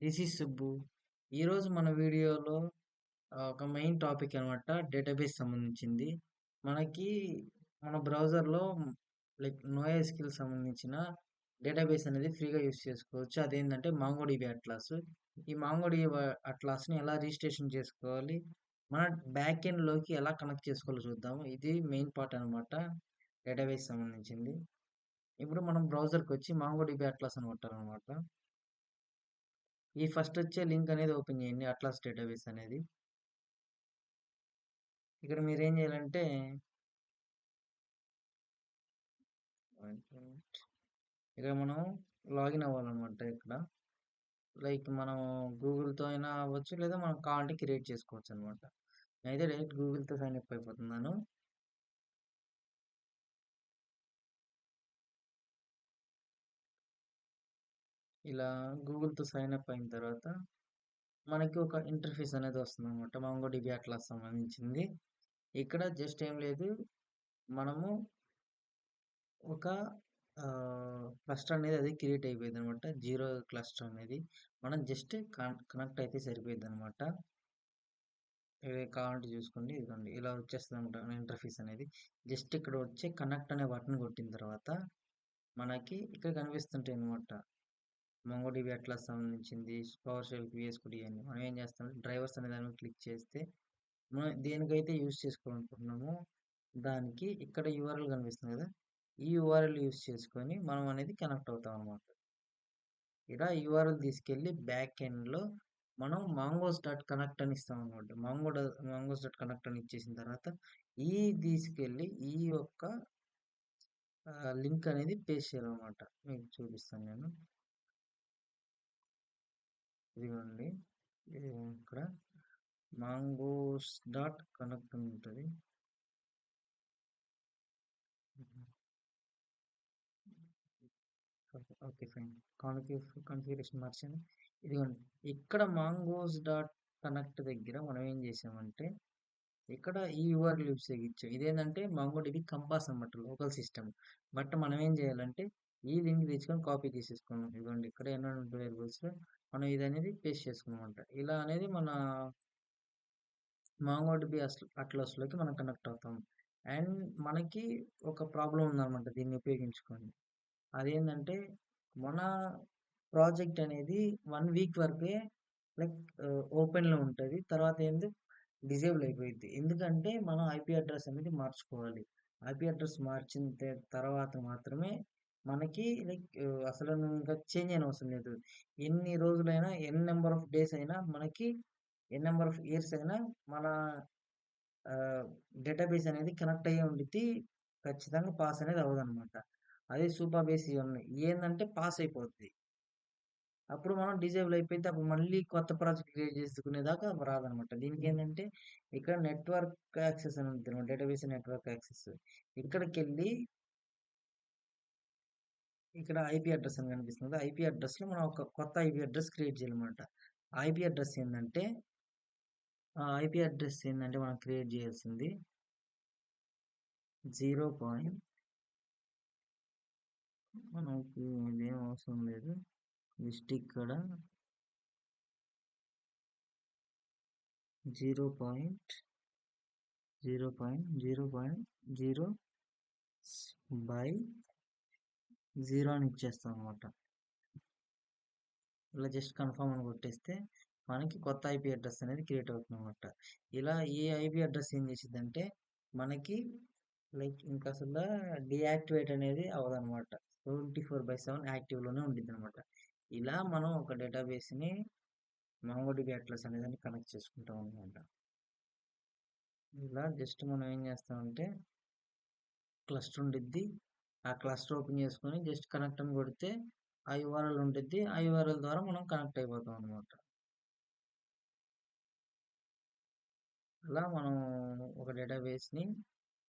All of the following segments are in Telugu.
This is Subbu. ఈరోజు మన వీడియోలో ఒక మెయిన్ టాపిక్ అనమాట. డేటాబేస్ సంబంధించింది. మనకి మన బ్రౌజర్‌లో నోఎస్‌క్యూఎల్ సంబంధించిన డేటాబేస్ అనేది ఫ్రీగా యూజ్ చేసుకోవచ్చు. అదేంటంటే మాంగోడిబి అట్లాస్. ఈ మాంగోడిబి అట్లాస్‌ని ఎలా రిజిస్ట్రేషన్ చేసుకోవాలి? మన బ్యాక్ ఎండ్‌లోకి ఎలా కనెక్ట్ చేసుకోవాలో చూద్దాము. ఇది మెయిన్ పార్ట్ అనమాట. డేటాబేస్ సంబంధించింది. ఇప్పుడు మనం బ్రౌజర్‌కొచ్చి మాంగోడిబి అట్లాస్ అని కొట్టాలనమాట. ఈ ఫస్ట్ వచ్చే లింక్ అనేది ఓపెన్ చేయండి. అట్లాస్ డేటాబేస్ అనేది. ఇక్కడ మీరేం చేయాలంటే ఇక్కడ మనం లాగిన్ అవ్వాలన్నమాట. ఇక్కడ మనం గూగుల్‌తో అయినా అవ్వచ్చు, లేదా మనం కావాలంటే క్రియేట్ చేసుకోవచ్చు అనమాట. నేనైతే డైరెక్ట్ గూగుల్‌తో సైన్ అప్ అయిపోతున్నాను. ఇలా గూగుల్‌తో సైన్ అప్ అయిన తర్వాత మనకి ఒక ఇంటర్ఫేస్ అనేది వస్తుందన్నమాట. మాంగోడిబి అట్లాస్ సంబంధించింది. ఇక్కడ జస్ట్ ఏం లేదు, మనము ఒక క్లస్టర్ అనేది అది క్రియేట్ అయిపోయిందనమాట. జీరో క్లస్టర్ అనేది. మనం జస్ట్ కనెక్ట్ అయితే సరిపోయిద్దనమాట. కావాలంటే చూసుకోండి. ఇదిగోండి ఇలా వచ్చేస్తదనమాట ఇంటర్ఫేస్ అనేది. జస్ట్ ఇక్కడ వచ్చే కనెక్ట్ అనే బటన్ కొట్టిన తర్వాత మనకి ఇక్కడ కనిపిస్తుంటాయనమాట. మొంగోడిబి అట్లాస్ సంబంధించింది, పవర్ షెల్, విఎస్ కోడ్ ఇయన్నీ. మనం ఏం చేస్తామంటే డ్రైవర్స్ అనే దాని మీద క్లిక్ చేస్తే మనం దేనికైతే యూజ్ చేసుకోవాలనుకుంటున్నామో దానికి ఇక్కడ యూఆర్ఎల్ కనిపిస్తుంది కదా! ఈ యూఆర్ఎల్ యూజ్ చేసుకొని మనం అనేది కనెక్ట్ అవుతాం అనమాట. ఇలా యూఆర్ఎల్ తీసుకెళ్ళి బ్యాక్ ఎండ్‌లో మనం మాంగోస్ డాట్ కనెక్ట్ అని ఇస్తాం అనమాట. మాంగోస్ డాట్ కనెక్ట్ అని ఇచ్చేసిన తర్వాత ఈ తీసుకెళ్ళి ఈ యొక్క లింక్ అనేది పేస్ట్ చేయాలనమాట. మీకు చూపిస్తాను నేను. ఇదిగోండి. ఇది ఇక్కడ మాంగోస్ డాట్ కనెక్ట్ అని ఉంటది. Okay, fine. కాన్ఫిగరేషన్ మార్చాను. ఇదిగోండి. ఇక్కడ మాంగోస్ డాట్ కనెక్ట్ దగ్గర మనం ఏం చేసామంటే ఇక్కడ ఈ యూఆర్ఎల్ ఉపయోగించాం. ఇదేంటంటే మాంగోడిబి కంపాస్ అన్నమాట, లోకల్ సిస్టమ్. బట్ మనం ఏం చేయాలంటే ఈ లింక్ తెచ్చుకొని కాపీ తీసేసుకున్నాం. ఇదిగోండి ఇక్కడ ఎన్విరాన్మెంట్ వేరియబుల్స్ లో మనం ఇది అనేది పేస్ట్ చేసుకున్నాం. ఇలా అనేది మన మాంగోడిబి అట్లాస్ లోకి మనం కనెక్ట్ అవుతాం. అండ్ మనకి ఒక ప్రాబ్లం ఉందన్నమాట దీన్ని ఉపయోగించుకొని. అదేంటంటే మన ప్రాజెక్ట్ అనేది 1 వీక్ వరకే లైక్ ఓపెన్‌లో ఉంటది. తర్వాత ఏంది డిజేబుల్ అయిపోయిద్ది. ఎందుకంటే మనం ఐపీ అడ్రెస్ అనేది మార్చుకోవాలి. ఐపీ అడ్రెస్ మార్చిన తర్వాత మాత్రమే మనకి అసలు నువ్వు ఇంకా చేంజ్ చేయనవసరం లేదు. ఎన్ని రోజులైనా, నంబర్ ఆఫ్ డేస్ అయినా మనకి నంబర్ ఆఫ్ ఇయర్స్ అయినా మన డేటాబేస్ అనేది కనెక్ట్ అయ్యే ఉండిద్ది. ఖచ్చితంగా పాస్ అనేది అవ్వదనమాట. అదే సూపర్ బేస్ ఇవన్నీ ఏందంటే పాస్ అయిపోద్ది. అప్పుడు మనం డిజేబుల్ అయిపోయిద్ది. అప్పుడు మళ్ళీ కొత్త ప్రాజెక్ట్ క్రియేట్ చేసుకునేదాకా రాదనమాట. దీనికేందంటే ఇక్కడ నెట్వర్క్ యాక్సెస్ అని ఉంటదనమాట. Database network access. ఇక్కడికెళ్ళి ఇక్కడ ఐపీ అడ్రెస్ అని కనిపిస్తుంది. ఐపీ అడ్రెస్‌లో మనం ఒక కొత్త ఐపీ అడ్రెస్ క్రియేట్ చేయాలనమాట. ఐపీ అడ్రెస్ ఏందంటే ఐపీ అడ్రెస్ ఏందంటే మనం క్రియేట్ చేయాల్సింది 0 పాయింట్, మనకి ఇదేం అవసరం లేదు. జస్ట్ ఇక్కడ 0.0.0 బై 0 అని ఇచ్చేస్తాం అనమాట. ఇలా జస్ట్ కన్ఫర్మ్ అని కొట్టేస్తే మనకి కొత్త ఐపీ అడ్రస్ అనేది క్రియేట్ అవుతుంది అనమాట. ఇలా ఈ ఐపీ అడ్రస్ ఏం చేసిద్దంటే మనకి ఇంకా అసలు డియాక్టివేట్ అనేది అవ్వదన్నమాట. 24/7 యాక్టివ్లోనే ఉండిద్ది అనమాట. ఇలా మనం ఒక డేటాబేస్ని మాంగోడిబి అట్లస్ అనేది కనెక్ట్ చేసుకుంటాం అనమాట. ఇలా జస్ట్ మనం ఏం చేస్తామంటే క్లస్టర్ ఉండిద్ది. ఆ క్లస్టర్ ఓపెన్ చేసుకొని జస్ట్ కనెక్ట్ అని కొడితే ఆ యూఆర్ఎల్ ఉండిద్ది. ఆ యూఆర్ఎల్ ద్వారా మనం కనెక్ట్ అయిపోతాం అనమాట. అలా మనం ఒక డేటాబేస్ని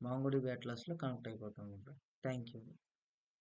మాంగోడిబి అట్లాస్లో కనెక్ట్ అయిపోతాం అనమాట. Thank you.